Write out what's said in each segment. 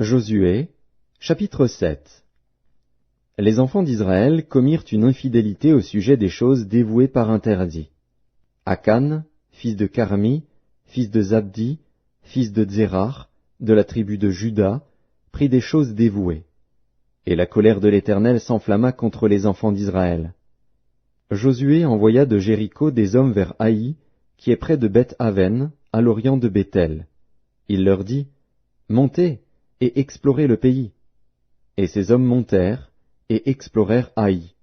Josué, chapitre 7. Les enfants d'Israël commirent une infidélité au sujet des choses dévouées par interdit. Akan, fils de Carmi, fils de Zabdi, fils de Zérar, de la tribu de Juda, prit des choses dévouées. Et la colère de l'Éternel s'enflamma contre les enfants d'Israël. Josué envoya de Jéricho des hommes vers Haï, qui est près de Beth-Aven, à l'orient de Béthel. Il leur dit, « Montez et explorez le pays. » Et ces hommes montèrent et explorèrent Haï.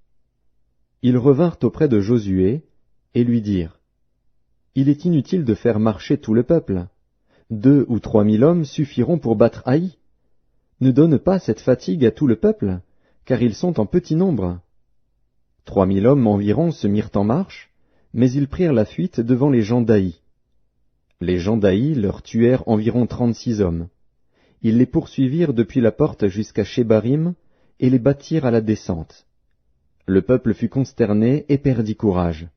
Ils revinrent auprès de Josué et lui dirent, « Il est inutile de faire marcher tout le peuple. 2 ou 3 000 hommes suffiront pour battre Haï. Ne donne pas cette fatigue à tout le peuple, car ils sont en petit nombre. » 3 000 hommes environ se mirent en marche, mais ils prirent la fuite devant les gens d'Haï. Les gens d'Haï leur tuèrent environ 36 hommes. Ils les poursuivirent depuis la porte jusqu'à Shebarim et les battirent à la descente. Le peuple fut consterné et perdit courage.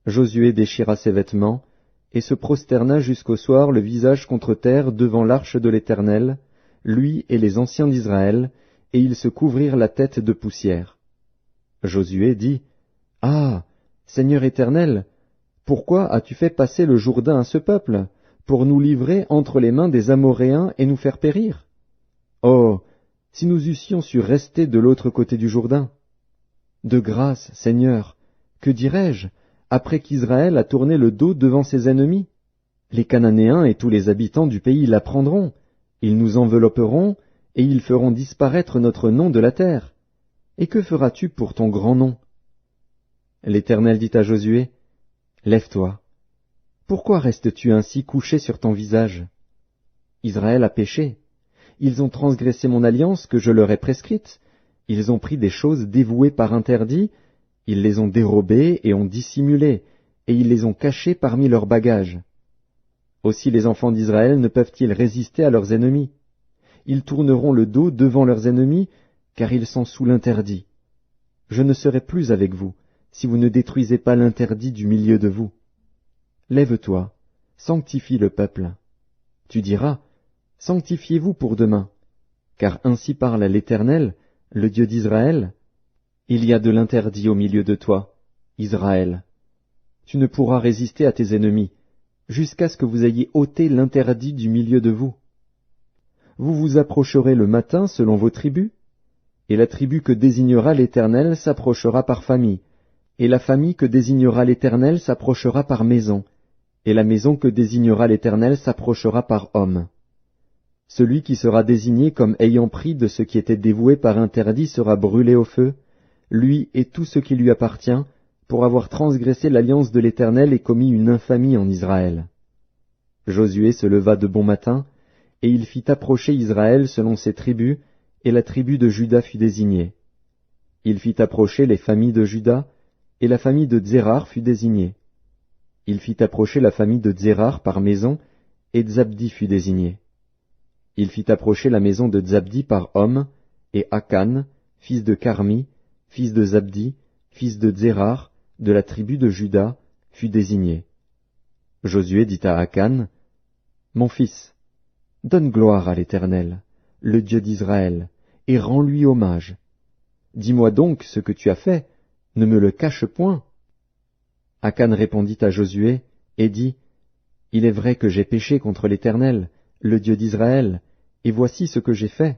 Josué déchira ses vêtements et se prosterna jusqu'au soir le visage contre terre devant l'arche de l'Éternel, lui et les anciens d'Israël, et ils se couvrirent la tête de poussière. Josué dit, « Ah, Seigneur Éternel, pourquoi as-tu fait passer le Jourdain à ce peuple, pour nous livrer entre les mains des Amoréens et nous faire périr? Oh, si nous eussions su rester de l'autre côté du Jourdain! De grâce, Seigneur, que dirais-je, après qu'Israël a tourné le dos devant ses ennemis? Les Cananéens et tous les habitants du pays l'apprendront, ils nous envelopperont, et ils feront disparaître notre nom de la terre. Et que feras-tu pour ton grand nom? » L'Éternel dit à Josué, « Lève-toi. Pourquoi restes-tu ainsi couché sur ton visage? Israël a péché. Ils ont transgressé mon alliance que je leur ai prescrite. Ils ont pris des choses dévouées par interdit. Ils les ont dérobées et ont dissimulé, et ils les ont cachées parmi leurs bagages. Aussi les enfants d'Israël ne peuvent-ils résister à leurs ennemis. Ils tourneront le dos devant leurs ennemis, car ils sont sous l'interdit. Je ne serai plus avec vous, si vous ne détruisez pas l'interdit du milieu de vous. Lève-toi, sanctifie le peuple. Tu diras, sanctifiez-vous pour demain, car ainsi parle l'Éternel, le Dieu d'Israël. Il y a de l'interdit au milieu de toi, Israël. Tu ne pourras résister à tes ennemis, jusqu'à ce que vous ayez ôté l'interdit du milieu de vous. Vous vous approcherez le matin selon vos tribus, et la tribu que désignera l'Éternel s'approchera par famille, et la famille que désignera l'Éternel s'approchera par maison, et la maison que désignera l'Éternel s'approchera par homme. Celui qui sera désigné comme ayant pris de ce qui était dévoué par interdit sera brûlé au feu, lui et tout ce qui lui appartient, pour avoir transgressé l'alliance de l'Éternel et commis une infamie en Israël. Josué se leva de bon matin, et il fit approcher Israël selon ses tribus, et la tribu de Juda fut désignée. Il fit approcher les familles de Juda, et la famille de Zérar fut désignée. Il fit approcher la famille de Zérar par maison, et Zabdi fut désigné. Il fit approcher la maison de Zabdi par homme, et Akan, fils de Carmi, fils de Zabdi, fils de Zérar, de la tribu de Juda, fut désigné. Josué dit à Akan, « Mon fils, donne gloire à l'Éternel, le Dieu d'Israël, et rends-lui hommage. Dis-moi donc ce que tu as fait, ne me le cache point. » Akan répondit à Josué et dit, « Il est vrai que j'ai péché contre l'Éternel, le Dieu d'Israël, et voici ce que j'ai fait.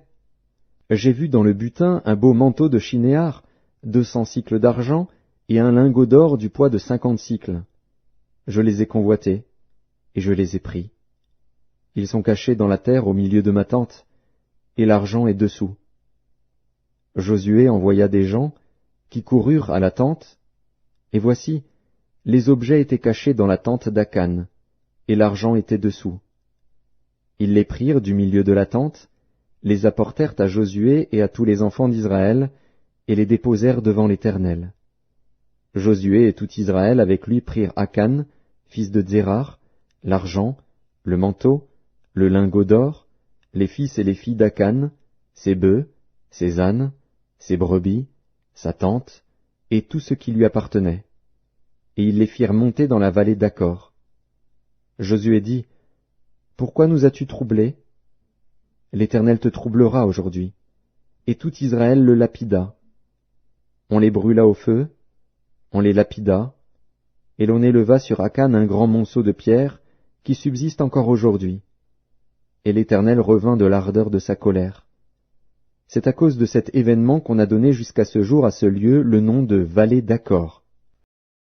J'ai vu dans le butin un beau manteau de Shinéar, 200 sicles d'argent, et un lingot d'or du poids de 50 sicles. Je les ai convoités, et je les ai pris. Ils sont cachés dans la terre au milieu de ma tente, et l'argent est dessous. » Josué envoya des gens, qui coururent à la tente, et voici, les objets étaient cachés dans la tente d'Akan, et l'argent était dessous. Ils les prirent du milieu de la tente, les apportèrent à Josué et à tous les enfants d'Israël, et les déposèrent devant l'Éternel. Josué et tout Israël avec lui prirent Akan, fils de Zérar, l'argent, le manteau, le lingot d'or, les fils et les filles d'Akan, ses bœufs, ses ânes, ses brebis, sa tente, et tout ce qui lui appartenait. Et ils les firent monter dans la vallée d'Accor. Josué dit, « Pourquoi nous as-tu troublés? l'Éternel te troublera aujourd'hui. » Et tout Israël le lapida. On les brûla au feu, on les lapida, et l'on éleva sur Akan un grand monceau de pierre qui subsiste encore aujourd'hui. Et l'Éternel revint de l'ardeur de sa colère. C'est à cause de cet événement qu'on a donné jusqu'à ce jour à ce lieu le nom de vallée d'Achor.